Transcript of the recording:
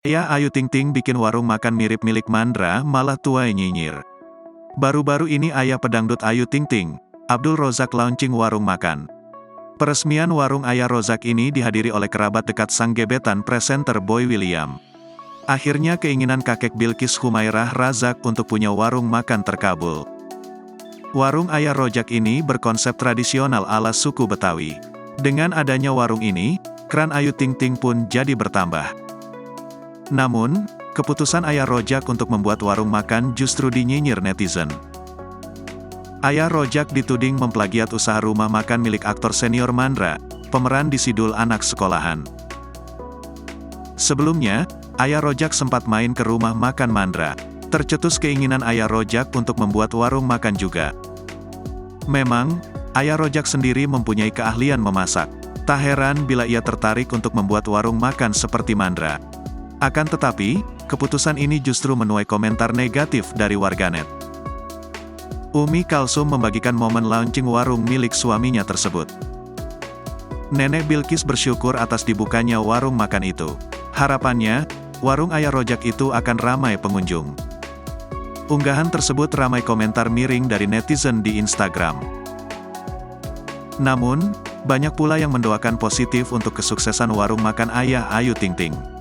Ya, Ayu Ting Ting bikin warung makan mirip milik Mandra, malah tuai nyinyir. Baru-baru ini ayah pedangdut Ayu Ting Ting, Abdul Rozak launching warung makan. Peresmian warung Ayah Rozak ini dihadiri oleh kerabat dekat sang gebetan presenter Boy William. Akhirnya keinginan kakek Bilkis Humairah Razak untuk punya warung makan terkabul. Warung Ayah Rozak ini berkonsep tradisional ala suku Betawi. Dengan adanya warung ini, kran Ayu Ting Ting pun jadi bertambah. Namun, keputusan Ayah Rozak untuk membuat warung makan justru dinyinyir netizen. Ayah Rozak dituding memplagiat usaha rumah makan milik aktor senior Mandra, pemeran di Sidul Anak Sekolahan. Sebelumnya, Ayah Rozak sempat main ke rumah makan Mandra. Tercetus keinginan Ayah Rozak untuk membuat warung makan juga. Memang, Ayah Rozak sendiri mempunyai keahlian memasak. Tak heran bila ia tertarik untuk membuat warung makan seperti Mandra. Akan tetapi, keputusan ini justru menuai komentar negatif dari warganet. Umi Kalsum membagikan momen launching warung milik suaminya tersebut. Nenek Bilkis bersyukur atas dibukanya warung makan itu. Harapannya, warung Ayah Rozak itu akan ramai pengunjung. Unggahan tersebut ramai komentar miring dari netizen di Instagram. Namun, banyak pula yang mendoakan positif untuk kesuksesan warung makan Ayah Ayu Ting Ting.